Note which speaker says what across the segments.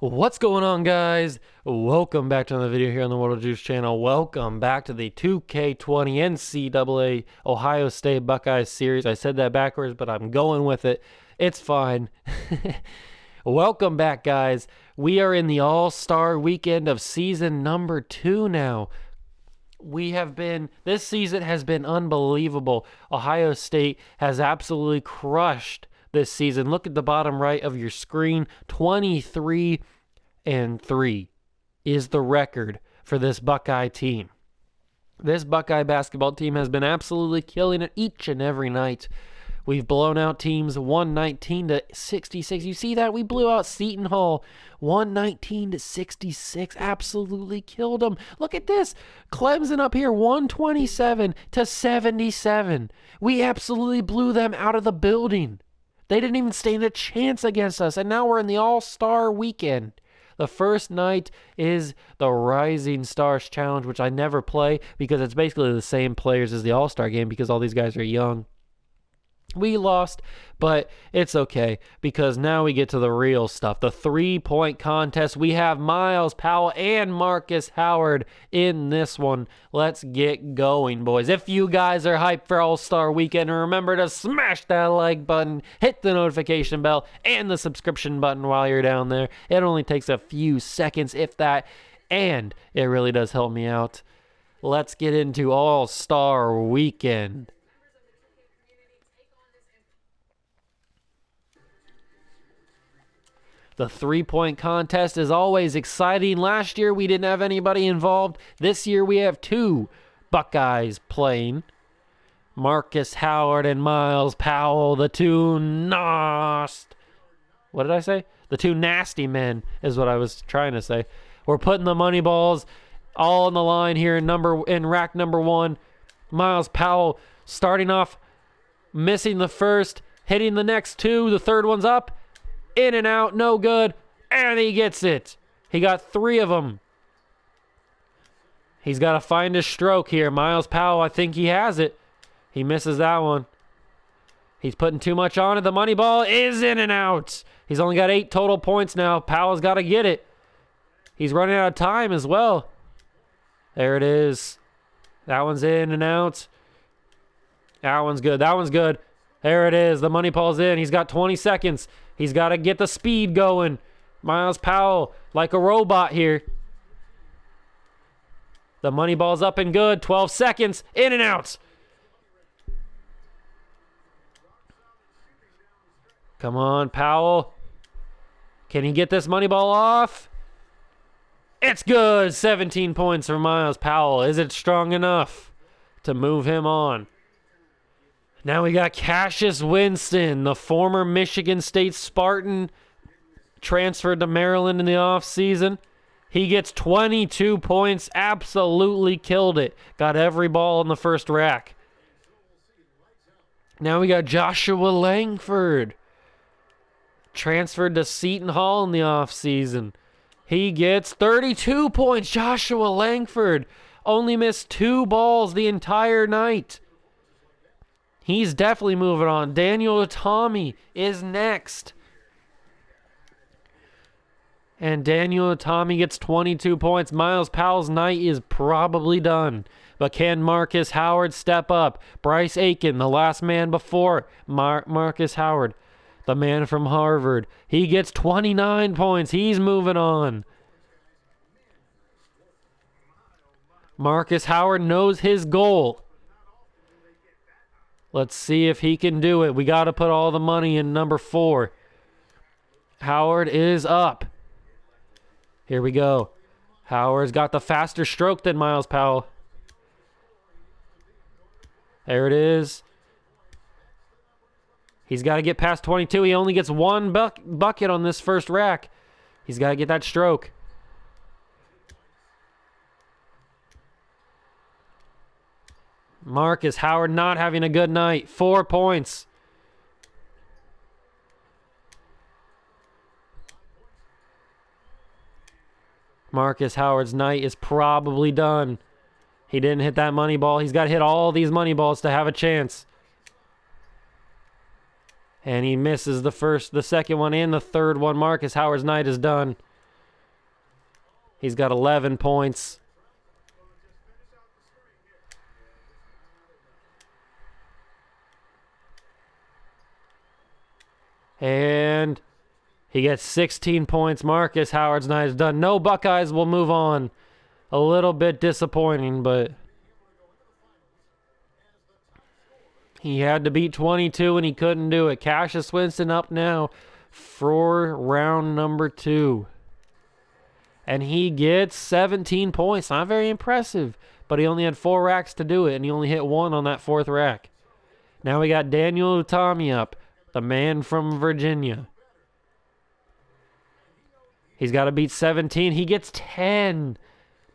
Speaker 1: What's going on, guys? Welcome back to another video here on the World of Juice channel. Welcome back to the 2K20 NCAA Ohio State Buckeyes series. I said that backwards, but I'm going with it. It's fine. Welcome back, guys. We are in the All-Star weekend of season number 2 now. This season has been unbelievable. Ohio State has absolutely crushed this season. Look at the bottom right of your screen. 23-3 is the record for this Buckeye team. This Buckeye basketball team has been absolutely killing it each and every night. We've blown out teams 119-66. You see that? We blew out Seton Hall 119-66. Absolutely killed them. Look at this. Clemson up here 127-77. We absolutely blew them out of the building. They didn't even stand a chance against us, and now we're in the All-Star weekend. The first night is the Rising Stars Challenge, which I never play because it's basically the same players as the All-Star game because all these guys are young. We lost, but it's okay because now we get to the real stuff. The three-point contest. We have Miles Powell and Marcus Howard in this one. Let's get going, boys. If you guys are hyped for All-Star Weekend, remember to smash that like button, hit the notification bell, and the subscription button while you're down there. It only takes a few seconds, if that, and it really does help me out. Let's get into All-Star Weekend. The three-point contest is always exciting. Last year, we didn't have anybody involved. This year, we have two Buckeyes playing. Marcus Howard and Miles Powell, the two What did I say? The two nasty men is what I was trying to say. We're putting the money balls all on the line here in rack number 1. Miles Powell starting off, missing the first, hitting the next two. The third one's up. In and out, no good, and he gets it. He got 3 of them. He's got to find his stroke here. Miles Powell, I think he has it. He misses that one. He's putting too much on it. The money ball is in and out. He's only got 8 total points now. Powell's got to get it. He's running out of time as well. There it is. That one's in and out. That one's good. That one's good. There it is. The money ball's in. He's got 20 seconds. He's got to get the speed going. Miles Powell, like a robot here. The money ball's up and good. 12 seconds. In and out. Come on, Powell. Can he get this money ball off? It's good. 17 points for Miles Powell. Is it strong enough to move him on? Now we got Cassius Winston, the former Michigan State Spartan, transferred to Maryland in the offseason. He gets 22 points, absolutely killed it. Got every ball in the first rack. Now we got Joshua Langford, transferred to Seton Hall in the offseason. He gets 32 points. Joshua Langford only missed 2 balls the entire night. He's definitely moving on. Daniel Itami is next. And Daniel Itami gets 22 points. Miles Powell's night is probably done. But can Marcus Howard step up? Bryce Aiken, the last man before Marcus Howard, the man from Harvard. He gets 29 points. He's moving on. Marcus Howard knows his goal. Let's see if he can do it. We got to put all the money in number 4. Howard is up. Here we go. Howard's got the faster stroke than Miles Powell. There it is. He's got to get past 22. He only gets 1 bucket on this first rack. He's got to get that stroke. Marcus Howard not having a good night. 4 points. Marcus Howard's night is probably done. He didn't hit that money ball. He's got to hit all these money balls to have a chance. And he misses the second one, and the third one. Marcus Howard's night is done. He's got 11 points. And he gets 16 points. Marcus Howard's night is done. No Buckeyes will move on. A little bit disappointing, but he had to beat 22 and he couldn't do it. Cassius Winston up now for round number 2. And he gets 17 points. Not very impressive, but he only had 4 racks to do it, and he only hit 1 on that 4th rack. Now we got Daniel Utami up, the man from Virginia. He's got to beat 17. He gets 10.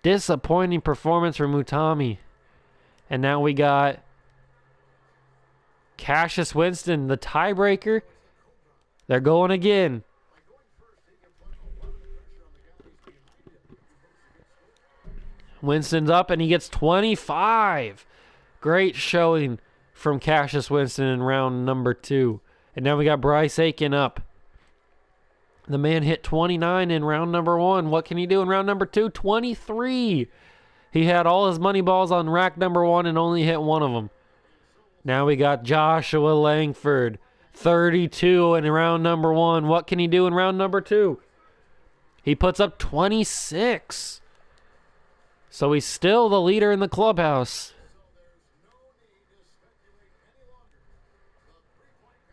Speaker 1: Disappointing performance from Utami. And now we got Cassius Winston, the tiebreaker. They're going again. Winston's up and he gets 25. Great showing from Cassius Winston in round number 2. And now we got Bryce Aiken up. The man hit 29 in round number 1. What can he do in round number 2? 23. He had all his money balls on rack number 1 and only hit 1 of them. Now we got Joshua Langford. 32 in round number 1. What can he do in round number 2? He puts up 26. So he's still the leader in the clubhouse.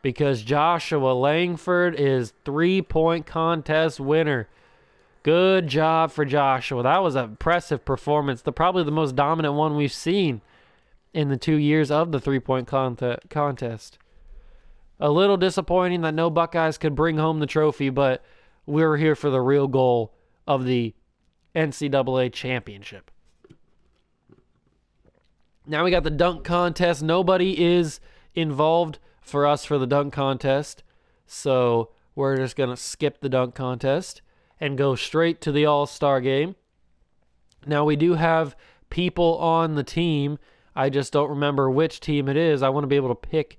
Speaker 1: Because Joshua Langford is 3-point contest winner. Good job for Joshua. That was an impressive performance. Probably the most dominant one we've seen in the 2 years of the 3-point contest. A little disappointing that no Buckeyes could bring home the trophy, but we were here for the real goal of the NCAA championship. Now we got the dunk contest. Nobody is involved for us for the dunk contest, so we're just going to skip the dunk contest and go straight to the All-Star game. Now we do have people on the team. I just don't remember which team it is. I want to be able to pick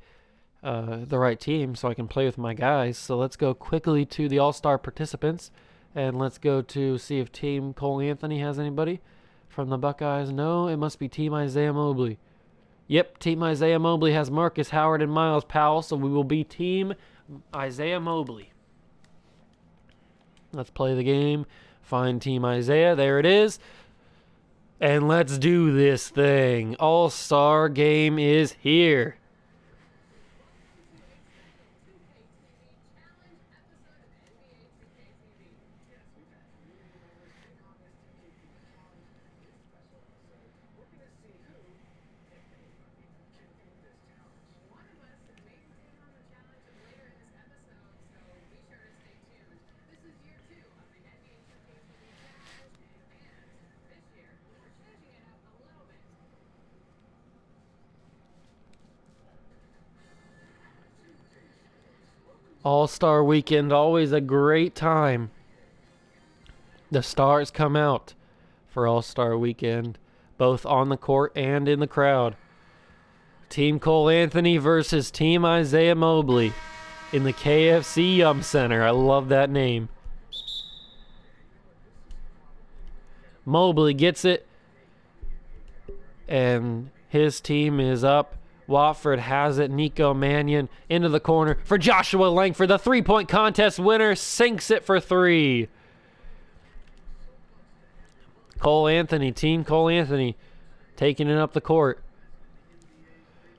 Speaker 1: the right team so I can play with my guys. So let's go quickly to the All-Star participants, and let's go to see if Team Cole Anthony has anybody from the Buckeyes. No, it must be Team Isaiah Mobley. Yep, Team Isaiah Mobley has Marcus Howard and Miles Powell, so we will be Team Isaiah Mobley. Let's play the game. Find Team Isaiah. There it is. And let's do this thing. All-Star game is here. All-Star Weekend, always a great time. The stars come out for All-Star Weekend, both on the court and in the crowd. Team Cole Anthony versus Team Isaiah Mobley in the KFC Yum Center. I love that name. Mobley gets it, and his team is up. Wofford has it. Nico Mannion into the corner for Joshua Langford. The 3-point contest winner sinks it for 3. Cole Anthony, Team Cole Anthony, taking it up the court.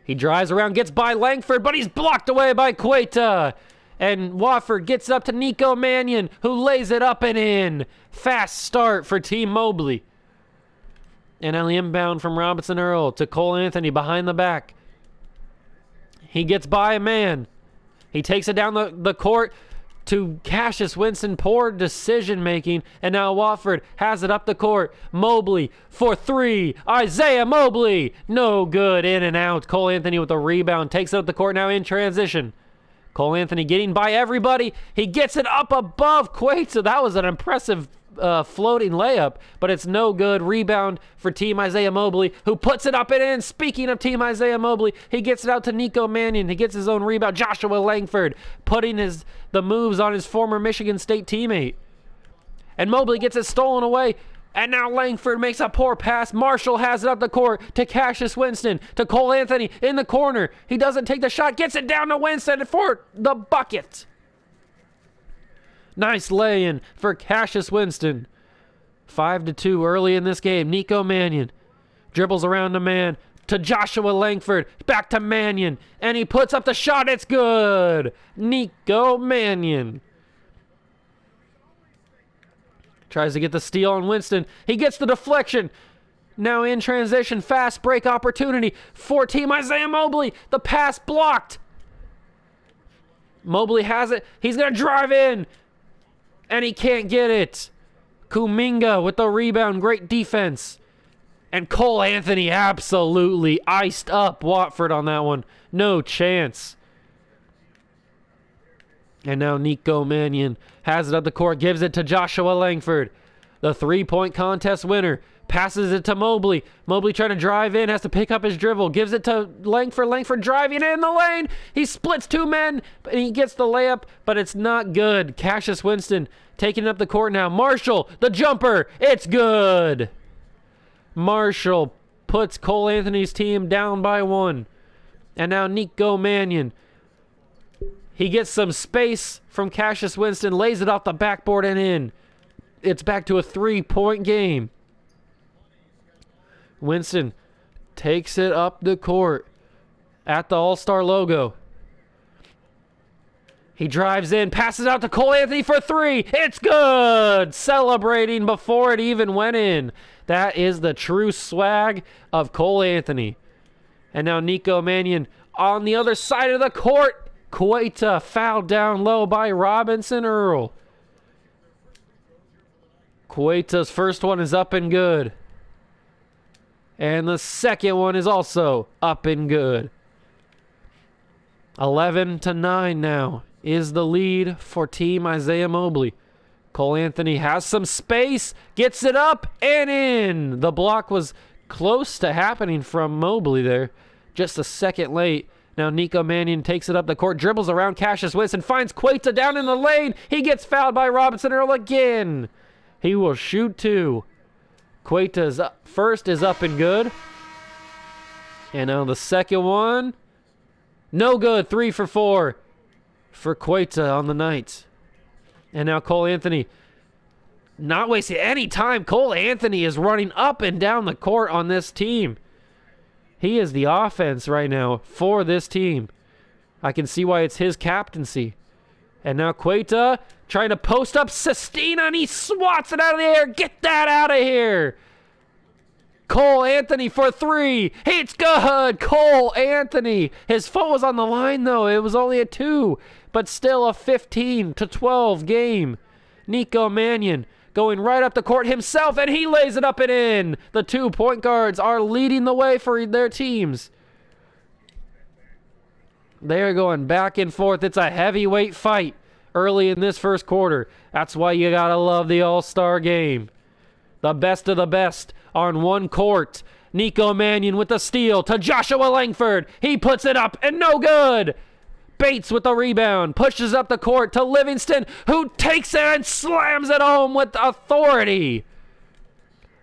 Speaker 1: He drives around, gets by Langford, but he's blocked away by Queta. And Wofford gets up to Nico Mannion, who lays it up and in. Fast start for Team Mobley. And an inbound from Robinson Earl to Cole Anthony behind the back. He gets by a man. He takes it down the court to Cassius Winston. Poor decision making. And now Wofford has it up the court. Mobley for 3. Isaiah Mobley. No good. In and out. Cole Anthony with the rebound. Takes it up the court now in transition. Cole Anthony getting by everybody. He gets it up above Queta. That was an impressive floating layup, but it's no good. Rebound for Team Isaiah Mobley, who puts it up and in. Speaking of Team Isaiah Mobley, he gets it out to Nico Mannion. He gets his own rebound. Joshua Langford putting the moves on his former Michigan State teammate. And Mobley gets it stolen away. And now Langford makes a poor pass. Marshall has it up the court to Cassius Winston, to Cole Anthony in the corner. He doesn't take the shot, gets it down to Winston for the bucket. Nice lay-in for Cassius Winston. 5-2 early in this game. Nico Mannion dribbles around the man to Joshua Langford. Back to Mannion. And he puts up the shot. It's good. Nico Mannion tries to get the steal on Winston. He gets the deflection. Now in transition, fast break opportunity for Team Isaiah Mobley. The pass blocked. Mobley has it. He's going to drive in. And he can't get it. Kuminga with the rebound. Great defense. And Cole Anthony absolutely iced up Watford on that one. No chance. And now Nico Mannion has it up the court, gives it to Joshua Langford. The three-point contest winner. Passes it to Mobley. Mobley trying to drive in, has to pick up his dribble. Gives it to Langford. Langford driving in the lane. He splits two men, and he gets the layup, but it's not good. Cassius Winston taking up the court now. Marshall, the jumper. It's good. Marshall puts Cole Anthony's team down by one. And now Nico Mannion. He gets some space from Cassius Winston, lays it off the backboard and in. It's back to a three-point game. Winston takes it up the court at the All-Star logo. He drives in, passes out to Cole Anthony for three. It's good! Celebrating before it even went in. That is the true swag of Cole Anthony. And now Nico Mannion on the other side of the court. Queta fouled down low by Robinson Earl. Queta's first one is up and good. And the second one is also up and good. 11-9 now is the lead for Team Isaiah Mobley. Cole Anthony has some space, gets it up and in. The block was close to happening from Mobley there. Just a second late. Now Nico Mannion takes it up the court, dribbles around Cassius Winston, finds Queta down in the lane. He gets fouled by Robinson Earl again. He will shoot two. Queta's first is up and good. And now the second one. No good. 3 for 4 for Queta on the night. And now Cole Anthony not wasting any time. Cole Anthony is running up and down the court on this team. He is the offense right now for this team. I can see why it's his captaincy. And now Queta trying to post up Sestina, and he swats it out of the air. Get that out of here. Cole Anthony for three. It's good. Cole Anthony. His foot was on the line, though. It was only a 2, but still a 15-12 game. Nico Mannion going right up the court himself, and he lays it up and in. The 2 point guards are leading the way for their teams. They're going back and forth. It's a heavyweight fight early in this first quarter. That's why you gotta love the All-Star game. The best of the best on one court. Nico Mannion with the steal to Joshua Langford. He puts it up and no good. Bates with the rebound, pushes up the court to Livingston, who takes it and slams it home with authority.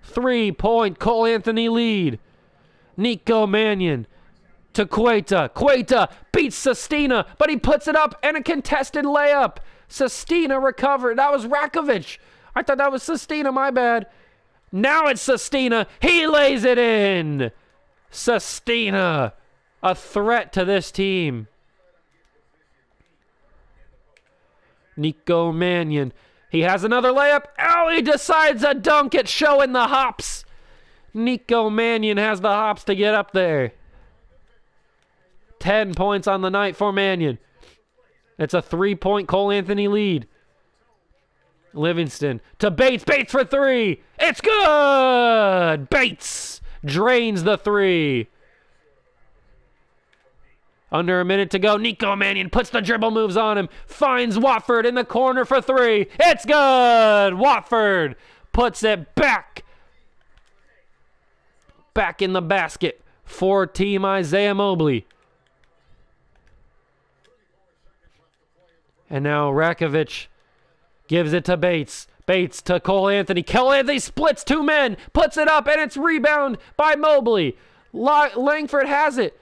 Speaker 1: 3 point Cole Anthony lead. Nico Mannion to Queta. Queta beats Sestina, but he puts it up and a contested layup. Sestina recovered. That was Rakovic. I thought that was Sestina, my bad. Now it's Sestina. He lays it in. Sestina, a threat to this team. Nico Mannion. He has another layup. Oh, he decides to dunk it, showing the hops. Nico Mannion has the hops to get up there. 10 points on the night for Mannion. It's a 3 point Cole Anthony lead. Livingston to Bates. Bates for three. It's good. Bates drains the three. Under a minute to go. Nico Mannion puts the dribble moves on him. Finds Watford in the corner for three. It's good. Watford puts it back. Back in the basket for Team Isaiah Mobley. And now Rakovic gives it to Bates. Bates to Cole Anthony. Cole Anthony splits 2 men, puts it up, and it's rebound by Mobley. Langford has it.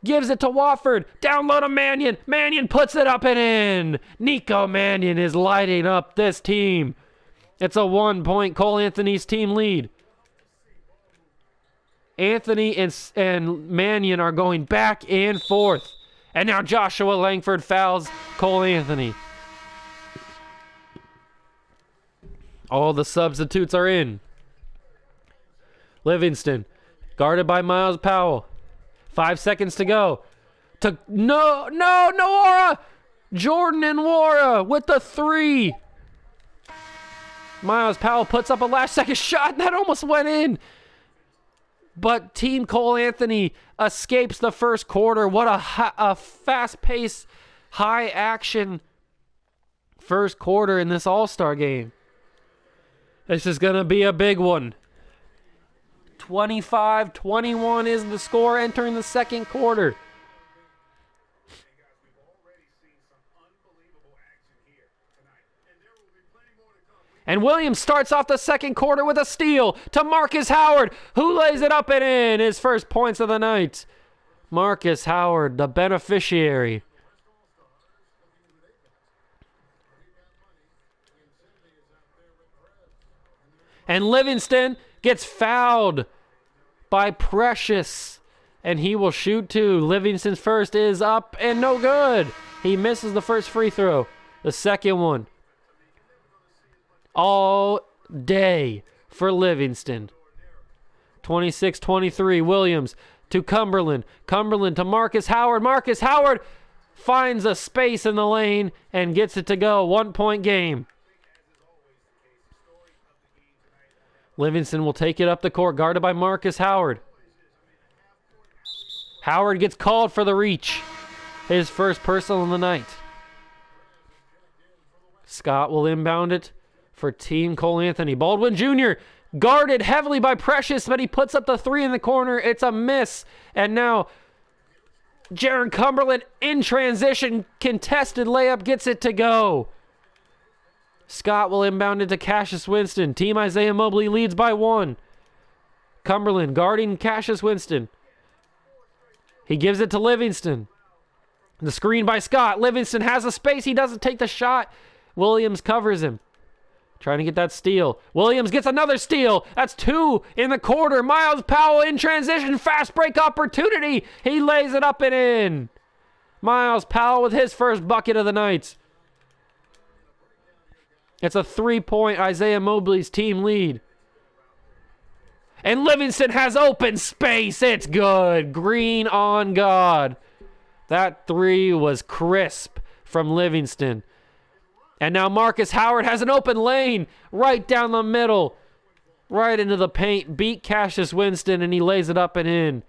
Speaker 1: Gives it to Wofford. Down low to Mannion. Mannion puts it up and in. Nico Mannion is lighting up this team. It's a 1-point Cole Anthony's team lead. Anthony and Mannion are going back and forth. And now Joshua Langford fouls Cole Anthony. All the substitutes are in. Livingston, guarded by Miles Powell. 5 seconds to go. Nwora! Jordan and Nwora with the 3. Miles Powell puts up a last-second shot, and that almost went in. But Team Cole Anthony escapes the first quarter. What a fast-paced, high-action first quarter in this All-Star game. This is going to be a big one. 25-21 is the score entering the second quarter. And Williams starts off the second quarter with a steal to Marcus Howard, who lays it up and in. His first points of the night. Marcus Howard, the beneficiary. And Livingston gets fouled by Precious. And he will shoot 2. Livingston's first is up and no good. He misses the first free throw. The second one. All day for Livingston. 26-23. Williams to Cumberland. Cumberland to Marcus Howard. Marcus Howard finds a space in the lane and gets it to go. 1-point game. Livingston will take it up the court, guarded by Marcus Howard. Howard gets called for the reach. His first personal of the night. Scott will inbound it for Team Cole Anthony. Baldwin Jr. guarded heavily by Precious, but he puts up the 3 in the corner. It's a miss. And now Jaron Cumberland in transition. Contested layup gets it to go. Scott will inbound it to Cassius Winston. Team Isaiah Mobley leads by 1. Cumberland guarding Cassius Winston. He gives it to Livingston. The screen by Scott. Livingston has a space. He doesn't take the shot. Williams covers him. Trying to get that steal. Williams gets another steal. That's 2 in the quarter. Miles Powell in transition. Fast break opportunity. He lays it up and in. Miles Powell with his first bucket of the night. It's a 3-point Isaiah Mobley's team lead. And Livingston has open space. It's good. Green on God. That 3 was crisp from Livingston. And now Marcus Howard has an open lane right down the middle. Right into the paint. Beat Cassius Winston and he lays it up and in.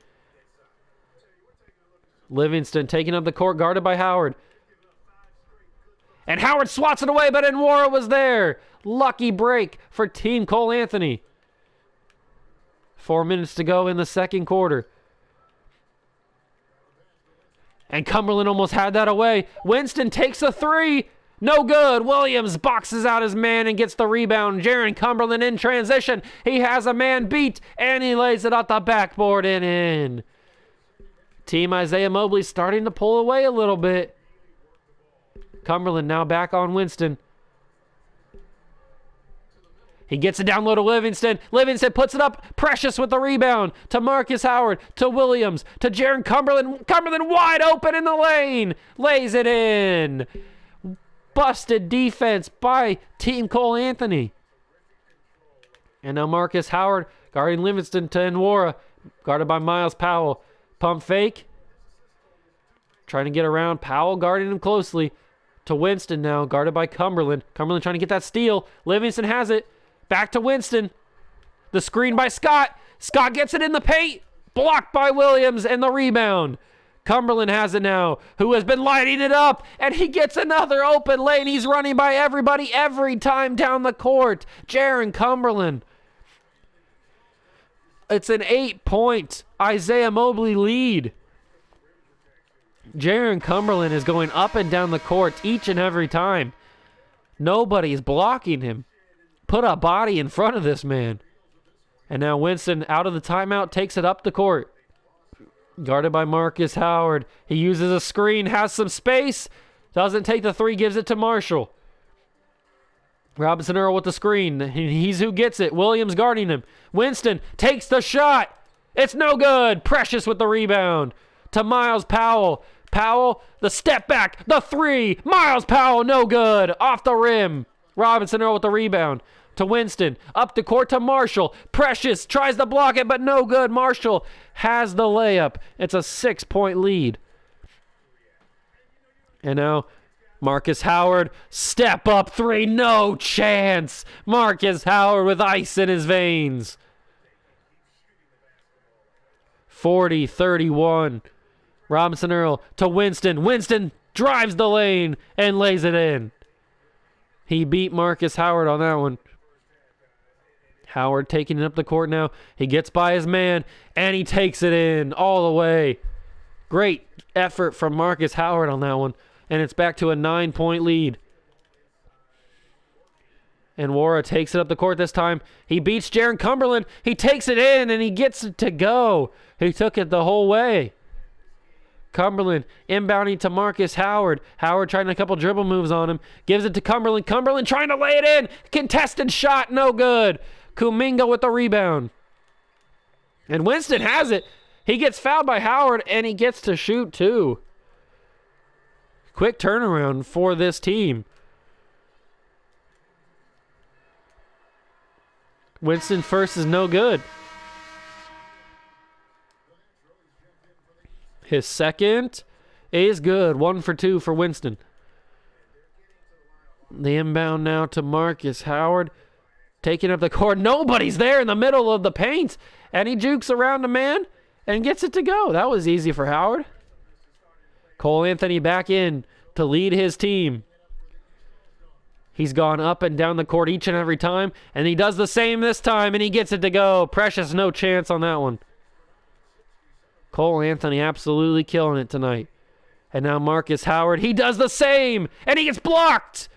Speaker 1: Livingston taking up the court, guarded by Howard. And Howard swats it away, but Nwora was there. Lucky break for Team Cole Anthony. 4 minutes to go in the second quarter. And Cumberland almost had that away. Winston takes a 3. No good. Williams boxes out his man and gets the rebound. Jaron Cumberland in transition. He has a man beat, and he lays it off the backboard and in. Team Isaiah Mobley starting to pull away a little bit. Cumberland now back on Winston. He gets it down low to Livingston. Livingston puts it up. Precious with the rebound. To Marcus Howard. To Williams. To Jaron Cumberland. Cumberland wide open in the lane. Lays it in. Busted defense by Team Cole Anthony. And now Marcus Howard guarding Livingston to Nwora. Guarded by Miles Powell. Pump fake. Trying to get around. Powell guarding him closely. To Winston now, guarded by Cumberland. Cumberland trying to get that steal. Livingston has it. Back to Winston. The screen by Scott. Scott gets it in the paint. Blocked by Williams and the rebound. Cumberland has it now, who has been lighting it up, and he gets another open lane. He's running by everybody every time down the court. Jaron Cumberland. It's an 8-point Isaiah Mobley lead. Jaron Cumberland is going up and down the court each and every time. Nobody is blocking him. put a body in front of this man. And now Winston, out of the timeout, takes it up the court. Guarded by Marcus Howard. He uses a screen, has some space. Doesn't take the three, gives it to Marshall. Robinson Earl with the screen. He's who gets it. Williams guarding him. Winston takes the shot. It's no good. Precious with the rebound. To Miles Powell. Powell, the step back. The three. Miles Powell, no good. Off the rim. Robinson Earl with the rebound. To Winston. Up the court to Marshall. Precious tries to block it, but no good. Marshall has the layup. It's a 6-point lead. And now Marcus Howard, step up three, no chance. Marcus Howard with ice in his veins. 40-31. Robinson Earl to Winston. Winston drives the lane and lays it in. He beat Marcus Howard on that one. Howard taking it up the court now. He gets by his man, and he takes it in all the way. Great effort from Marcus Howard on that one. And it's back to a 9-point lead. And Wara takes it up the court this time. He beats Jaron Cumberland. He takes it in, and he gets it to go. He took it the whole way. Cumberland inbounding to Marcus Howard. Howard trying a couple dribble moves on him. Gives it to Cumberland. Cumberland trying to lay it in. Contested shot, no good. Kuminga with the rebound. And Winston has it. He gets fouled by Howard, and he gets to shoot too. Quick turnaround for this team. Winston first is no good. His second is good. 1 for 2 for Winston. The inbound now to Marcus Howard. Taking up the court. Nobody's there in the middle of the paint. And he jukes around a man and gets it to go. That was easy for Howard. Cole Anthony back in to lead his team. He's gone up and down the court each and every time, and he does the same this time, and he gets it to go. Precious, no chance on that one. Cole Anthony absolutely killing it tonight. And now Marcus Howard, he does the same, and he gets blocked.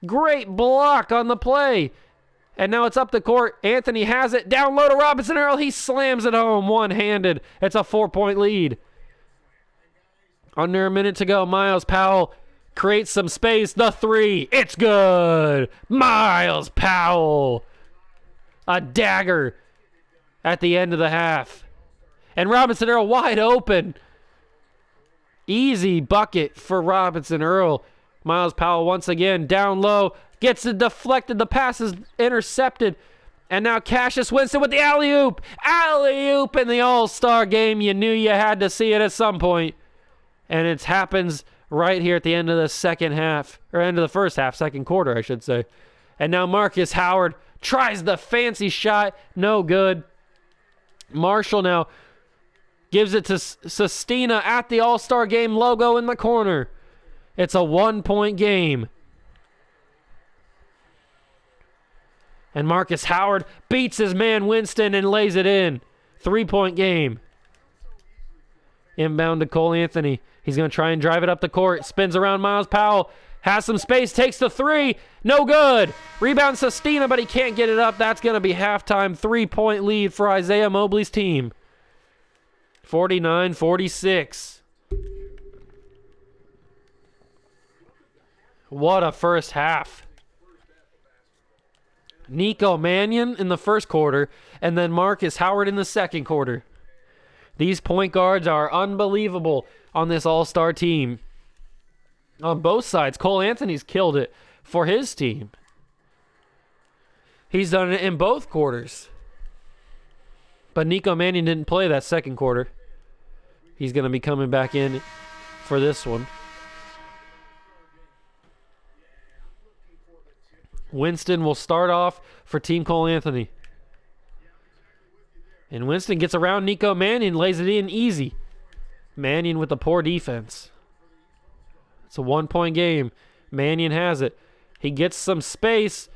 Speaker 1: Great block on the play. And now it's up the court. Anthony has it. Down low to Robinson Earl. He slams it home one-handed. It's a 4-point lead. Under a minute to go. Miles Powell creates some space. The three. It's good. Miles Powell. A dagger at the end of the half. And Robinson Earl wide open. Easy bucket for Robinson Earl. Miles Powell once again down low. Gets it deflected. The pass is intercepted. And now Cassius Winston with the alley-oop. Alley-oop in the All-Star game. You knew you had to see it at some point. And it happens right here at the end of the second half. Or end of the first half. Second quarter, I should say. And now Marcus Howard tries the fancy shot. No good. Marshall now gives it to Sestina at the All-Star game logo in the corner. It's a 1-point game. And Marcus Howard beats his man Winston and lays it in. 3-point game. Inbound to Cole Anthony. He's going to try and drive it up the court. Spins around Miles Powell. Has some space. Takes the three. No good. Rebound Sestina, but he can't get it up. That's going to be halftime. 3-point lead for Isaiah Mobley's team. 49-46. What a first half. Nico Mannion in the first quarter, and then Marcus Howard in the second quarter. These point guards are unbelievable on this all-star team. On both sides, Cole Anthony's killed it for his team. He's done it in both quarters. But Nico Mannion didn't play that second quarter. He's going to be coming back in for this one. Winston will start off for Team Cole Anthony. And Winston gets around Nico Mannion, lays it in easy. Mannion with the poor defense. It's a 1-point game. Mannion has it. He gets some space.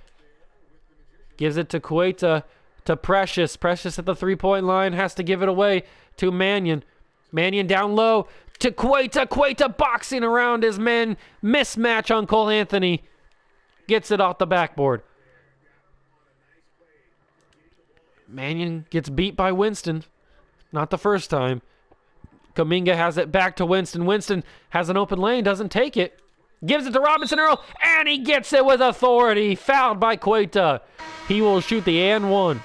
Speaker 1: Gives it to Cueta, to Precious. Precious at the 3-point line has to give it away to Mannion. Mannion down low to Cueta. Cueta boxing around his men. Mismatch on Cole Anthony. Gets it off the backboard. Mannion gets beat by Winston. Not the first time. Kuminga has it back to Winston. Winston has an open lane, doesn't take it. Gives it to Robinson Earl, and he gets it with authority. Fouled by Cueta. He will shoot the and one.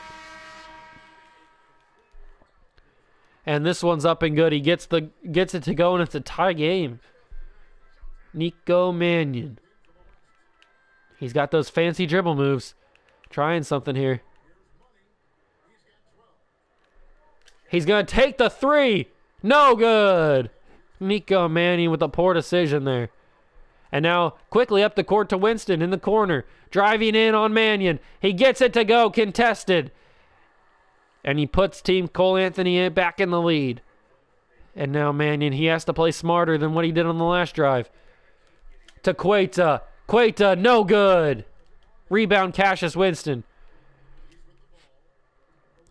Speaker 1: And this one's up and good. He gets it to go, and it's a tie game. Nico Mannion. He's got those fancy dribble moves. Trying something here. He's going to take the three. No good. Nico Mannion with a poor decision there. And now quickly up the court to Winston in the corner. Driving in on Mannion. He gets it to go. Contested. And he puts Team Cole Anthony back in the lead. And now Mannion, he has to play smarter than what he did on the last drive. To Cueta. Cueta, no good. Rebound, Cassius Winston.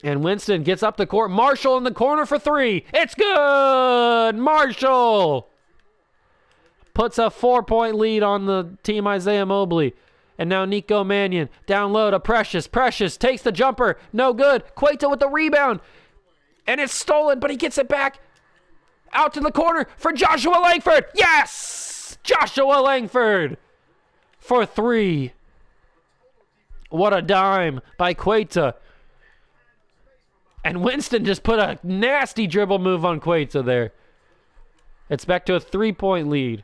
Speaker 1: And Winston gets up the court. Marshall in the corner for three. It's good! Marshall! Puts a 4-point lead on the team Isaiah Mobley. And now Nico Mannion down low to Precious. Precious takes the jumper. No good. Cueta with the rebound. And it's stolen, but he gets it back. Out to the corner for Joshua Langford. Yes! Joshua Langford for three. What a dime by Cueta. And Winston just put a nasty dribble move on Cueta there. It's back to a 3-point lead.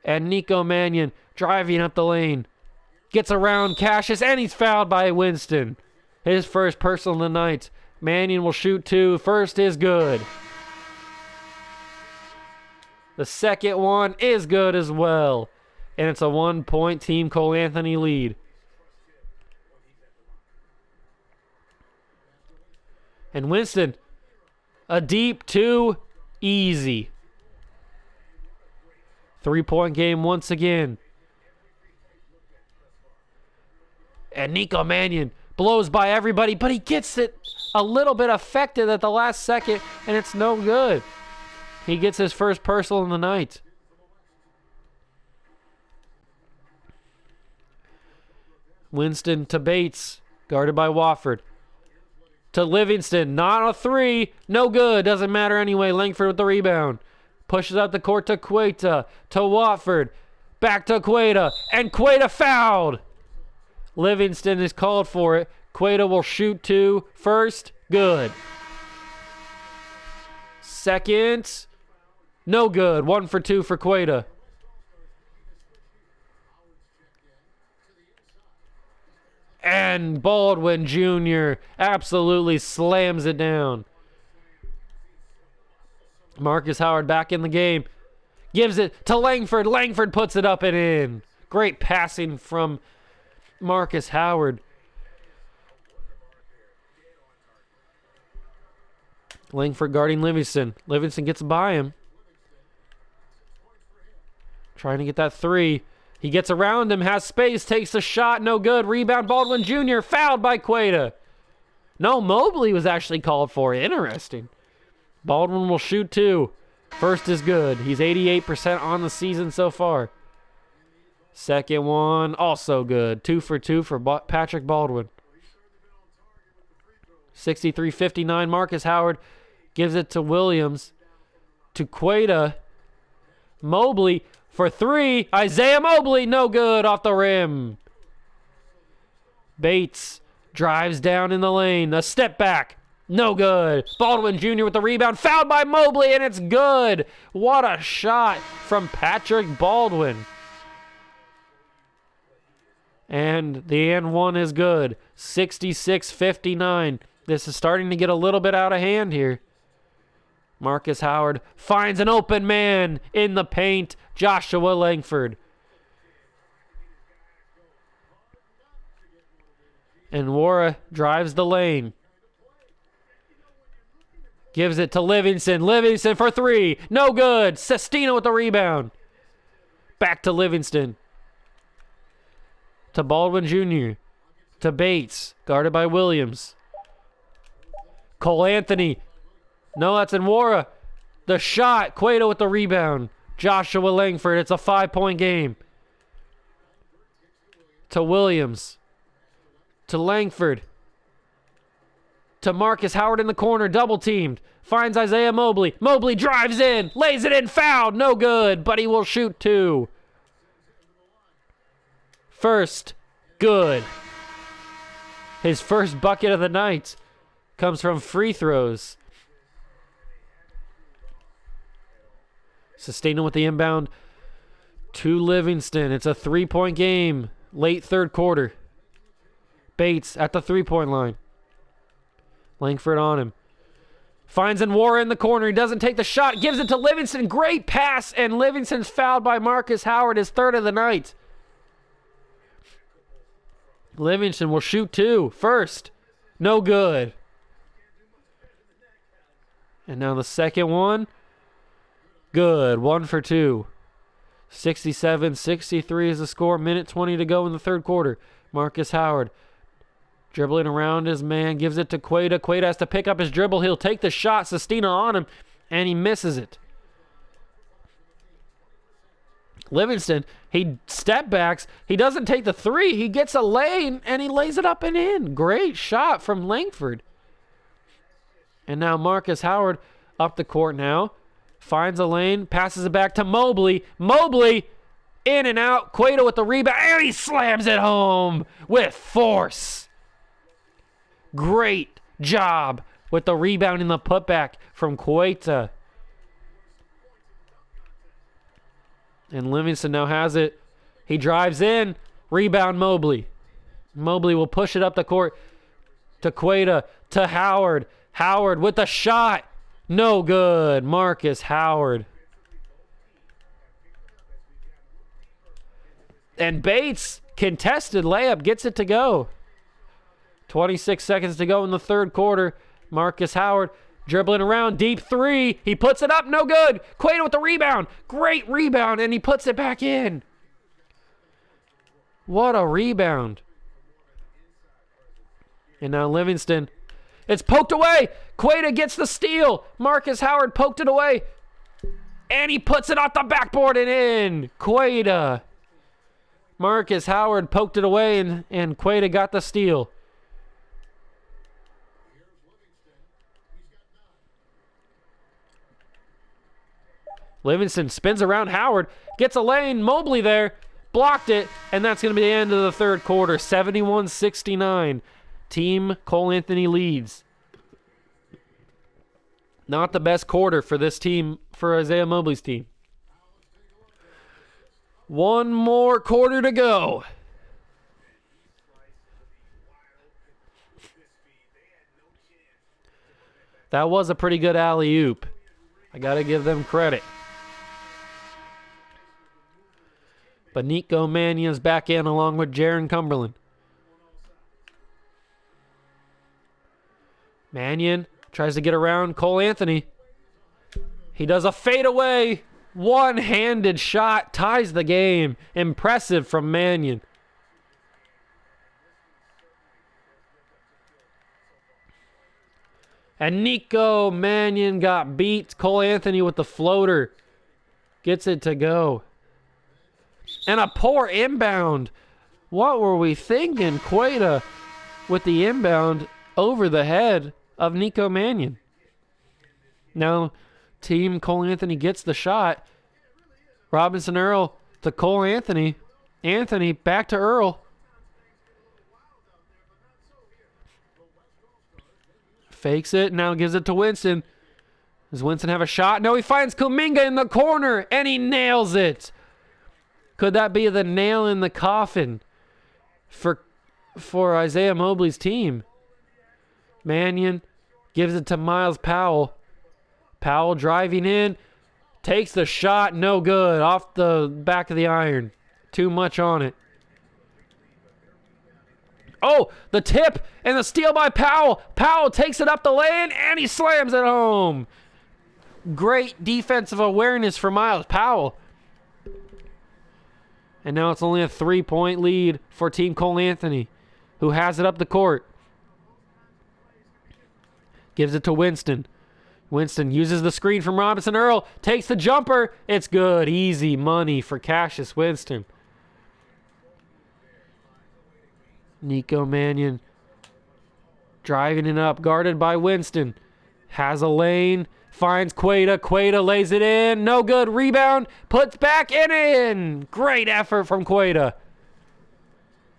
Speaker 1: And Nico Mannion driving up the lane. Gets around Cassius, and he's fouled by Winston. His first personal of the night. Mannion will shoot two. First is good. The second one is good as well. And it's a 1-point Team Cole Anthony lead. And Winston, a deep two, easy. 3-point game once again. And Nico Mannion blows by everybody, but he gets it a little bit affected at the last second, and it's no good. He gets his first personal in the night. Winston to Bates, guarded by Wofford. To Livingston, not a three, no good, doesn't matter anyway. Langford with the rebound. Pushes out the court to Cueta, to Wofford, back to Cueta, and Cueta fouled. Livingston is called for it. Cueta will shoot two. First, good. Second, no good. 1 for 2 for Cueta. And Baldwin Jr. absolutely slams it down. Marcus Howard back in the game. Gives it to Langford. Langford puts it up and in. Great passing from Marcus Howard. Langford guarding Livingston. Livingston gets by him. Trying to get that three. He gets around him, has space, takes a shot, no good. Rebound, Baldwin Jr. fouled by Cueta. No, Mobley was actually called for. Interesting. Baldwin will shoot two. First is good. He's 88% on the season so far. Second one, also good. 2 for 2 for Patrick Baldwin. 63-59, Marcus Howard gives it to Williams. To Cueta. Mobley for three. Isaiah Mobley, no good, off the rim. Bates drives down in the lane. A step back. No good. Baldwin Jr. with the rebound. Fouled by Mobley, and it's good. What a shot from Patrick Baldwin. And the and one is good. 66-59. This is starting to get a little bit out of hand here. Marcus Howard finds an open man in the paint. Joshua Langford. And Wara drives the lane. Gives it to Livingston. Livingston for three. No good. Sestino with the rebound. Back to Livingston. To Baldwin Jr. To Bates. Guarded by Williams. Cole Anthony. No, that's in Wara. The shot. Cueto with the rebound. Joshua Langford. It's a 5-point game. To Williams. To Langford. to Marcus Howard in the corner, double teamed. Finds Isaiah Mobley. Mobley drives in, lays it in, fouled, no good, but he will shoot 2. First, good. His first bucket of the night comes from free throws. Sustaining with the inbound to Livingston. It's a 3-point game, late third quarter. Bates at the 3-point line. Langford on him. Finds Nwora in the corner. He doesn't take the shot. Gives it to Livingston. Great pass, and Livingston's fouled by Marcus Howard, his 3rd of the night. Livingston will shoot 2. First, no good. And now the second one. Good. 1 for 2. 67-63 is the score. Minute 20 to go in the third quarter. Marcus Howard dribbling around his man. Gives it to Queta. Queta has to pick up his dribble. He'll take the shot. Sestina on him. And he misses it. Livingston, he step backs. He doesn't take the 3. He gets a lane, and he lays it up and in. Great shot from Langford. And now Marcus Howard up the court now. Finds a lane, passes it back to Mobley. Mobley, in and out. Queta with the rebound, and he slams it home with force. Great job with the rebound and the putback from Queta. And Livingston now has it. He drives in. Rebound Mobley. Mobley will push it up the court to Queta, to Howard. Howard with the shot. No good. Marcus Howard. And Bates, contested layup, gets it to go. 26 seconds to go in the third quarter. Marcus Howard dribbling around, deep 3. He puts it up, no good. Queta with the rebound. Great rebound, and he puts it back in. What a rebound. And now Livingston. It's poked away. Queta gets the steal. Marcus Howard poked it away. And he puts it off the backboard and in. Queta. Marcus Howard poked it away, and Queta got the steal. Livingston spins around Howard, gets a lane, Mobley there, blocked it, and that's going to be the end of the third quarter. 71-69. Team Cole Anthony leads. Not the best quarter for this team, for Isaiah Mobley's team. One more quarter to go. That was a pretty good alley-oop. I got to give them credit. But Nico Mannion's back in along with Jaron Cumberland. Mannion tries to get around Cole Anthony. He does a fadeaway, one-handed shot, ties the game. Impressive from Mannion. And Nico Mannion got beat. Cole Anthony with the floater gets it to go. And a poor inbound. What were we thinking? Queta with the inbound over the head of Nico Mannion. Now, team Cole Anthony gets the shot. Robinson Earl to Cole Anthony. Anthony back to Earl. Fakes it, now gives it to Winston. Does Winston have a shot? No, he finds Kuminga in the corner, and he nails it. Could that be the nail in the coffin for Isaiah Mobley's team? Mannion gives it to Miles Powell. Powell driving in, takes the shot, no good, off the back of the iron. Too much on it. Oh, the tip and the steal by Powell. Powell takes it up the lane, and he slams it home. Great defensive awareness for Miles Powell. And now it's only a 3-point lead for Team Cole Anthony, who has it up the court. Gives it to Winston. Winston uses the screen from Robinson Earl. Takes the jumper. It's good. Easy money for Cassius Winston. Nico Mannion Driving it up, guarded by Winston. Has a lane, finds Queta. Queta lays it in. No good. Rebound, puts back and in. Great effort from Queta.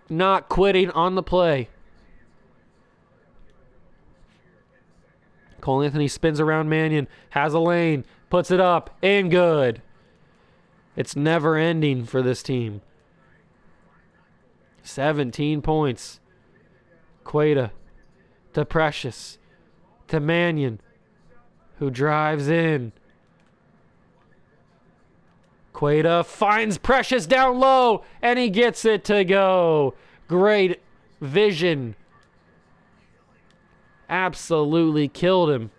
Speaker 1: Not quitting on the play. Cole Anthony spins around Mannion. Has a lane, puts it up, and good. It's never ending for this team. 17 points. Queta to Precious, to Mannion, who drives in. Queta finds Precious down low, and he gets it to go. Great vision. Absolutely killed him.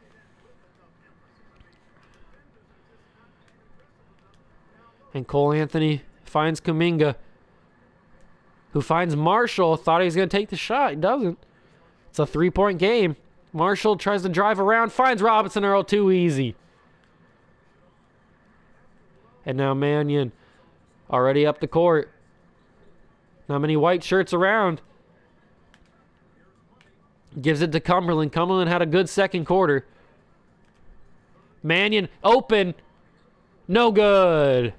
Speaker 1: And Cole Anthony finds Kuminga, who finds Marshall. Thought he was going to take the shot. He doesn't. It's a 3-point game. Marshall tries to drive around, finds Robinson Earl too easy. And now Mannion already up the court. Not many white shirts around. Gives it to Cumberland. Cumberland had a good second quarter. Mannion open. No good.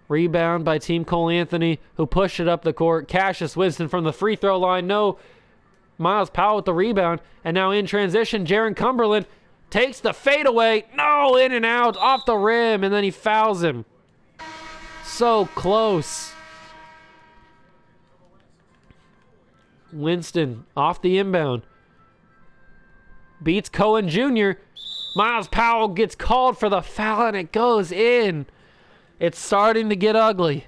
Speaker 1: Rebound by Team Cole Anthony, who pushed it up the court. Cassius Winston from the free throw line. No. Miles Powell with the rebound. And now in transition, Jaron Cumberland takes the fadeaway. No, in and out, off the rim, and then he fouls him. So close. Winston off the inbound. Beats Cohen Jr. Miles Powell gets called for the foul, and it goes in. It's starting to get ugly.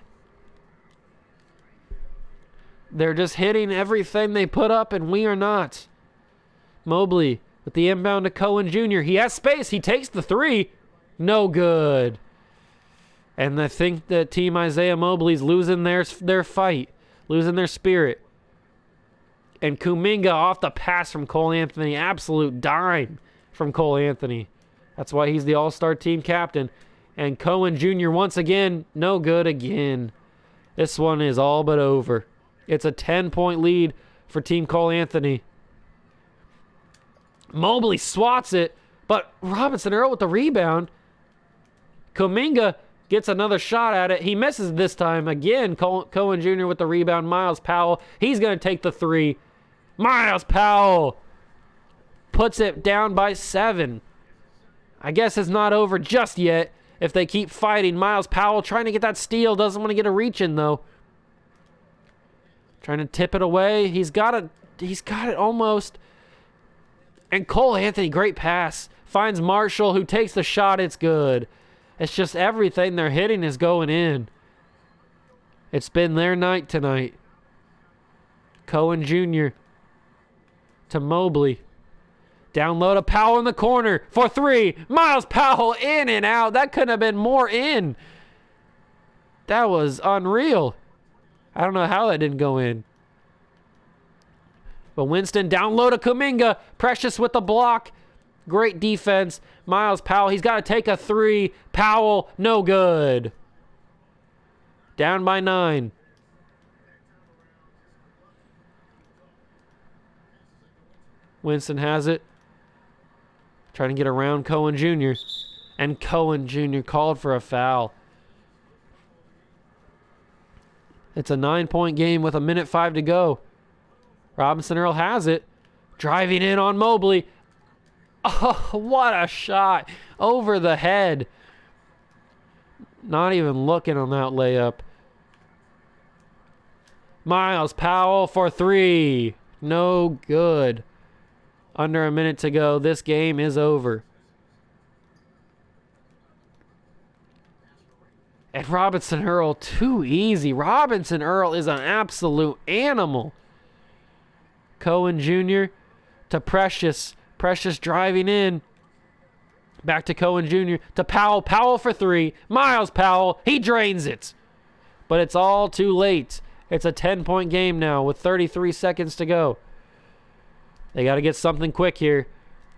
Speaker 1: They're just hitting everything they put up, and we are not. Mobley with the inbound to Cohen Jr. He has space. He takes the three. No good. And I think that Team Isaiah Mobley's losing their fight, losing their spirit. And Kuminga off the pass from Cole Anthony. Absolute dime from Cole Anthony. That's why he's the all-star team captain. And Cohen Jr. once again, no good again. This one is all but over. It's a 10-point lead for Team Cole Anthony. Mobley swats it, but Robinson Earl with the rebound. Kuminga gets another shot at it. He misses this time. Again, Cohen Jr. with the rebound. Miles Powell, he's going to take the three. Miles Powell puts it down by 7. I guess it's not over just yet if they keep fighting. Miles Powell trying to get that steal. Doesn't want to get a reach in, though. Trying to tip it away. He's got it almost. And Cole Anthony, great pass. Finds Marshall, who takes the shot. It's good. It's just everything they're hitting is going in. It's been their night tonight. Cohen Jr. to Mobley. Down low to Powell in the corner for 3. Miles Powell in and out. That couldn't have been more in. That was unreal. I don't know how that didn't go in. But Winston down low to Kuminga. Precious with the block. Great defense. Miles Powell, he's got to take a 3. Powell, no good. Down by 9. Winston has it. Trying to get around Cohen Jr. And Cohen Jr. called for a foul. It's a 9-point game with 1:05 to go. Robinson Earl has it. Driving in on Mobley. Oh, what a shot. Over the head. Not even looking on that layup. Miles Powell for 3. No good. Under a minute to go. This game is over. And Robinson Earl, too easy. Robinson Earl is an absolute animal. Cohen Jr. to Precious. Precious driving in. Back to Cohen Jr. to Powell. Powell for 3. Miles Powell, he drains it. But it's all too late. It's a 10-point game now with 33 seconds to go. They got to get something quick here.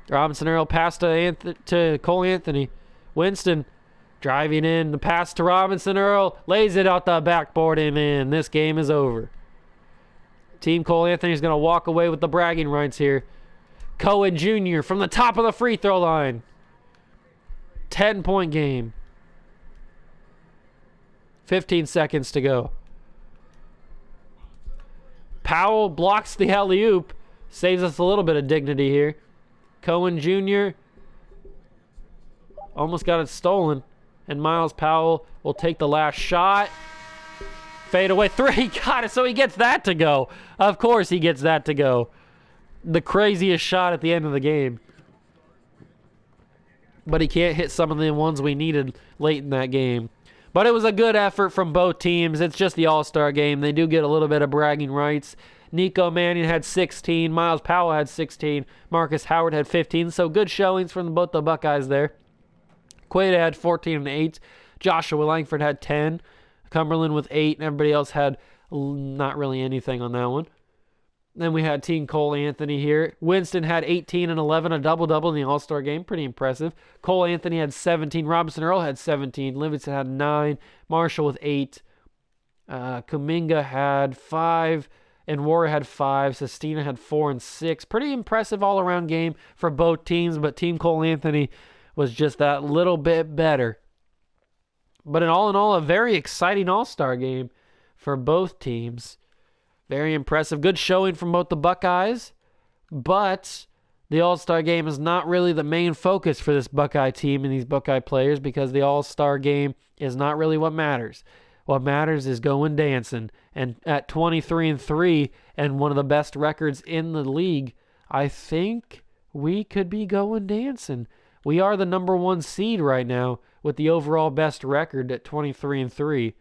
Speaker 1: Robinson Earl pass to Cole Anthony. Winston driving in. The pass to Robinson Earl. Lays it out the backboard and in. This game is over. Team Cole Anthony's going to walk away with the bragging rights here. Cohen Jr. from the top of the free throw line. 10-point game. 15 seconds to go. Powell blocks the alley-oop. Saves us a little bit of dignity here. Cohen Jr. almost got it stolen. And Miles Powell will take the last shot. Fade away 3. Got it. So he gets that to go. Of course he gets that to go. The craziest shot at the end of the game. But he can't hit some of the ones we needed late in that game. But it was a good effort from both teams. It's just the All-Star game. They do get a little bit of bragging rights. Nico Mannion had 16. Miles Powell had 16. Marcus Howard had 15. So good showings from both the Buckeyes there. Quaid had 14 and 8. Joshua Langford had 10. Cumberland with 8. And everybody else had not really anything on that one. Then we had Team Cole Anthony here. Winston had 18 and 11, a double-double in the All-Star game. Pretty impressive. Cole Anthony had 17. Robinson Earl had 17. Livingston had 9. Marshall with 8. Kuminga had 5. And Warrior had 5. Sestina had 4 and 6. Pretty impressive all-around game for both teams, but Team Cole Anthony was just that little bit better. But in all, a very exciting All-Star game for both teams. Very impressive. Good showing from both the Buckeyes. But the All-Star game is not really the main focus for this Buckeye team and these Buckeye players because the All-Star game is not really what matters. What matters is going dancing. And at 23-3 and one of the best records in the league, I think we could be going dancing. We are the number 1 seed right now with the overall best record at 23-3.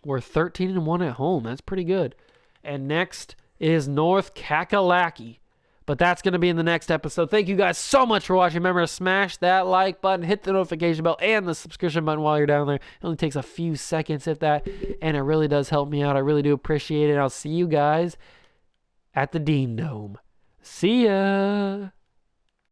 Speaker 1: We're 13-1 at home. That's pretty good. And next is North Kakalaki. But that's going to be in the next episode. Thank you guys so much for watching. Remember to smash that like button, hit the notification bell, and the subscription button while you're down there. It only takes a few seconds if that, and it really does help me out. I really do appreciate it. I'll see you guys at the Dean Dome. See ya!